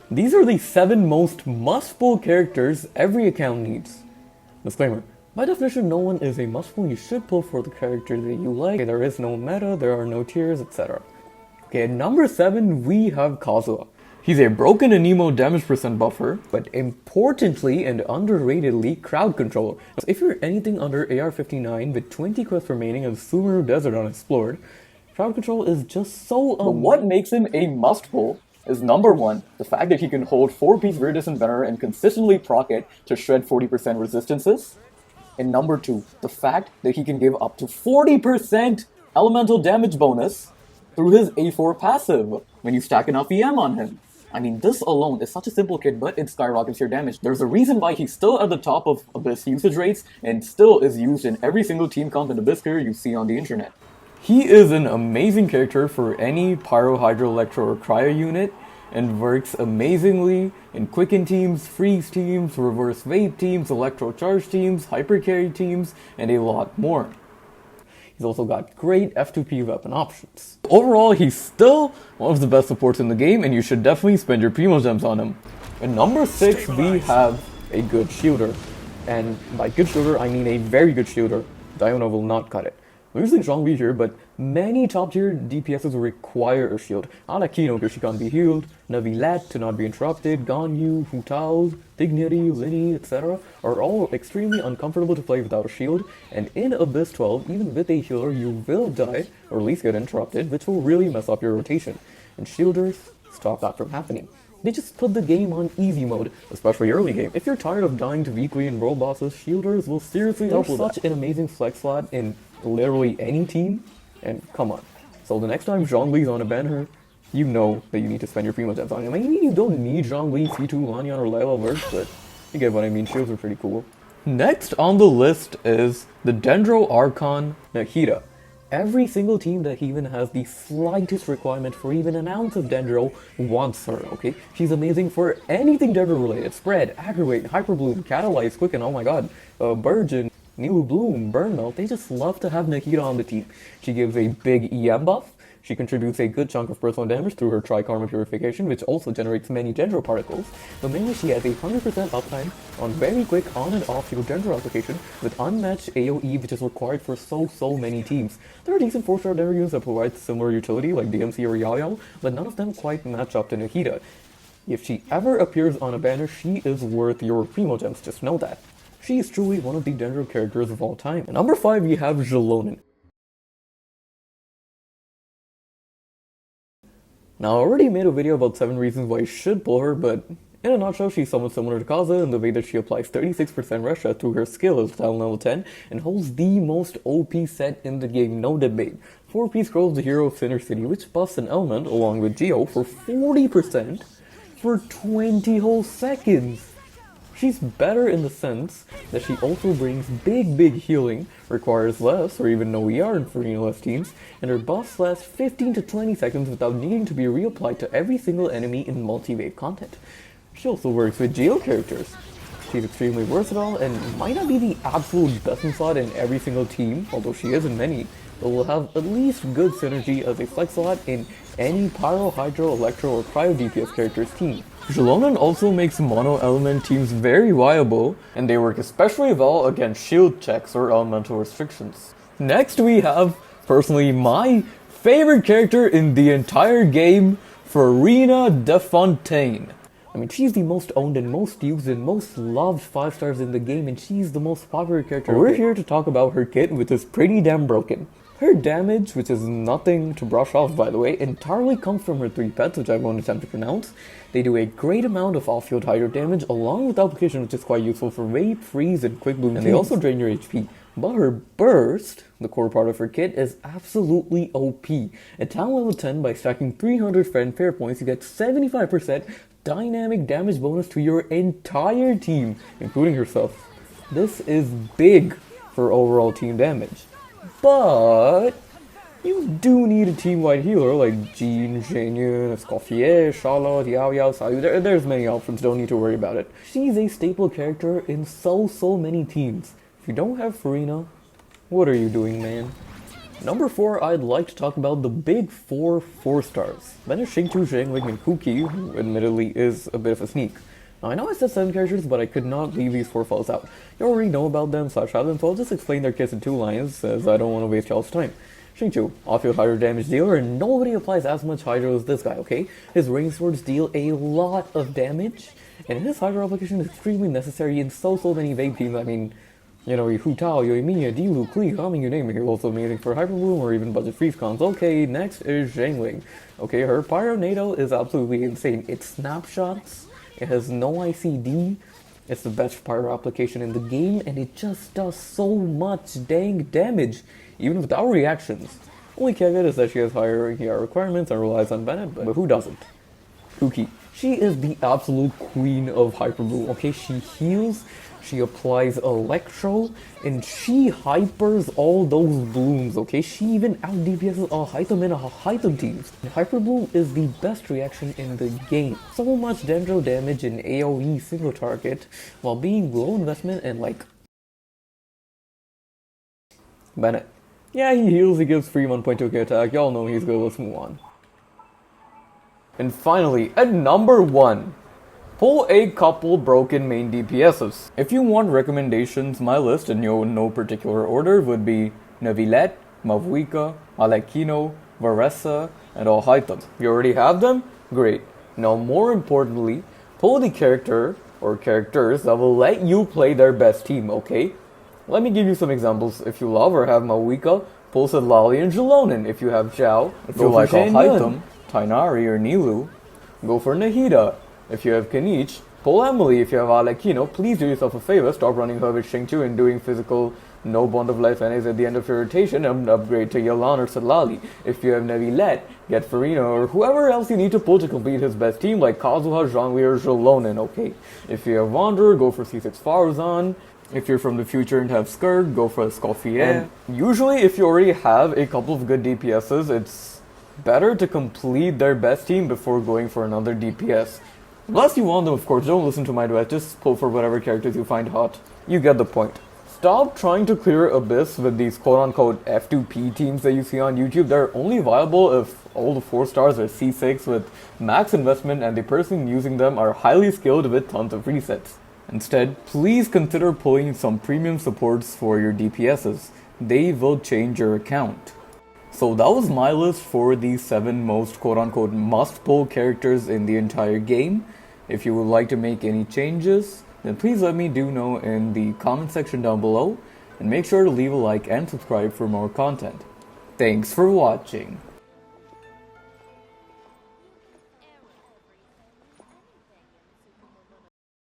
These are the 7 most must-pull characters every account needs. Disclaimer. By definition, no one is a must-pull. You should pull for the character that you like. Okay, there is no meta, there are no tiers, etc. Okay, at number 7, we have Kazuha. He's a broken and emo damage percent buffer, but importantly and underratedly, crowd controller. If you're anything under AR-59 with 20 quests remaining and Sumeru Desert unexplored, crowd control is just so But what makes him a must-pull is number 1, the fact that he can hold 4-piece rear distance banner and consistently proc it to shred 40% resistances. And number 2, the fact that he can give up to 40% elemental damage bonus through his A4 passive when you stack enough EM on him. I mean, this alone is such a simple kit, but it skyrockets your damage. There's a reason why he's still at the top of Abyss usage rates and still is used in every single team comp and Abyss career you see on the internet. He is an amazing character for any Pyro, Hydro, Electro, or Cryo unit, and works amazingly in Quicken teams, Freeze teams, Reverse Vape teams, Electro Charge teams, Hyper Carry teams, and a lot more. He's also got great F2P weapon options. Overall, he's still one of the best supports in the game, and you should definitely spend your Primo Gems on him. At number 6, we have a good shielder. And by good shielder, I mean a very good shielder. Diona will not cut it. We're using Zhongli here, but many top tier DPSs require a shield. Alakino because she can't be healed, Navilat to not be interrupted, Ganyu, Hu Tao, Dignity, Lini, etc. are all extremely uncomfortable to play without a shield, and in Abyss 12, even with a healer, you will die, or at least get interrupted, which will really mess up your rotation. And shielders stop that from happening. They just put the game on easy mode, especially early game. If you're tired of dying to weekly and world bosses, shielders will seriously help with that. Such an amazing flex slot in literally any team, and come on. So the next time Zhongli's on a banner, you know that you need to spend your Primo Gems on him. Maybe you don't need Zhongli, C2, Lanyan, or Layla verse, but you get what I mean, shields are pretty cool. Next on the list is the Dendro Archon Nahida. Every single team that even has the slightest requirement for even an ounce of Dendro wants her, okay? She's amazing for anything Dendro related. Spread, Aggravate, Hyperbloom, Catalyze, Quicken, oh my god, Burgeon, New Bloom, Burnmelt, they just love to have Nahida on the team. She gives a big EM buff, she contributes a good chunk of personal damage through her Trikarma Purification, which also generates many Dendro particles, but mainly she has a 100% uptime on very quick on and off field Dendro application with unmatched AoE, which is required for so many teams. There are decent 4-star Dendro units that provide similar utility like DMC or Yao, but none of them quite match up to Nahida. If she ever appears on a banner, she is worth your Primo Gems, just know that. She is truly one of the Dendro characters of all time. At number 5, we have Zhelonen. Now, I already made a video about 7 reasons why you should pull her, but in a nutshell, she's somewhat similar to Kaza in the way that she applies 36% Resha through her skill as talent level 10 and holds the most OP set in the game, no debate. 4-piece scrolls the hero of Sinner City, which buffs an element along with Geo for 40% for 20 whole seconds. She's better in the sense that she also brings big healing, requires less or even no ER in Farina-less teams, and her buffs last 15 to 20 seconds without needing to be reapplied to every single enemy in multi-wave content. She also works with Geo characters. She's extremely versatile and might not be the absolute best in slot in every single team, although she is in many, but will have at least good synergy as a flex slot in any Pyro, Hydro, Electro, or Cryo DPS character's team. Zhelonen also makes mono-element teams very viable, and they work especially well against shield checks or elemental restrictions. Next we have, personally, my favorite character in the entire game, Farina DeFontaine. I mean, she's the most owned and most used and most loved 5-stars in the game, and she's the most popular character. We're here to talk about her kit, which is pretty damn broken. Her damage, which is nothing to brush off by the way, entirely comes from her 3 pets, which I won't attempt to pronounce. They do a great amount of off-field hydro damage along with application, which is quite useful for Vape, Freeze, and Quick Bloom, and they also drain your HP. But her burst, the core part of her kit, is absolutely OP. At talent level 10, by stacking 300 friend pair points, you get 75% dynamic damage bonus to your entire team, including herself. This is big for overall team damage. But you do need a team-wide healer like Jean, Zhenyan, Escoffier, Charlotte, Yao Yao, Sayu. There's many options, don't need to worry about it. She's a staple character in so many teams. If you don't have Farina, what are you doing, man? Number 4, I'd like to talk about the big 4 4-stars. Then there's Xingqiu, Xiangling, and Kuki, who admittedly is a bit of a sneak. Now, I know I said 7 characters, but I could not leave these 4 fellas out. You already know about them, so I'll just explain their kits in 2 lines, as I don't want to waste y'all's time. Xingqiu, off-field hydro damage dealer, and nobody applies as much hydro as this guy, okay? His ring swords deal a lot of damage, and his hydro application is extremely necessary in so many vape teams. I mean, you know, Hu Tao, Yoimiya, Dilu, Klee, Humming, you name it. He's also amazing for Hyper Bloom or even budget freeze cons. Okay, next is Xiangling. Okay, her Pyro Nado is absolutely insane. It snapshots, it has no ICD, it's the best Pyro application in the game, and it just does so much dang damage, even without reactions. Only caveat is that she has higher ER requirements and relies on Bennett, but who doesn't? Kuki. She is the absolute queen of Hyper Bloom, okay? She heals, she applies Electro, and she hypers all those blooms, okay? She even out DPSs a Hytham and a Hytham teams. And Hyper Bloom is the best reaction in the game. So much Dendro damage in AoE single target, while being low investment and like... Bennett. Yeah, he heals, he gives free 1.2k attack, y'all know he's good, let's move on. And finally, at number 1, pull a couple broken main DPSs. If you want recommendations, my list in no particular order would be Neuvillette, Mavuika, Alekino, Varessa, and Alhaitham. You already have them? Great. Now more importantly, pull the character or characters that will let you play their best team, okay? Let me give you some examples. If you love or have Mavuika, pull Sedlali and Jalonin. If you have Zhao, if you like Alhaitham, Tainari or Nilu, go for Nahida. If you have Kanich, pull Emily. If you have Alekino, please do yourself a favor, stop running her with Xingqiu and doing physical no bond of life NAs at the end of your rotation and upgrade to Yalan or Sedlali. If you have Neuvillette, get Farina or whoever else you need to pull to complete his best team like Kazuha, Zhongli or Jalonin, okay? If you have Wanderer, go for C6 Farzan. If you're from the future and have Skurd, go for Escoffier. Usually if you already have a couple of good DPSs, it's better to complete their best team before going for another DPS. Unless you want them, of course, don't listen to my advice, just pull for whatever characters you find hot. You get the point. Stop trying to clear Abyss with these quote-unquote F2P teams that you see on YouTube. They're only viable if all the 4 stars are C6 with max investment and the person using them are highly skilled with tons of resets. Instead, please consider pulling some premium supports for your DPSs. They will change your account. So that was my list for the 7 most quote-unquote must-pull characters in the entire game. If you would like to make any changes, then please let me know in the comment section down below, and make sure to leave a like and subscribe for more content. Thanks for watching.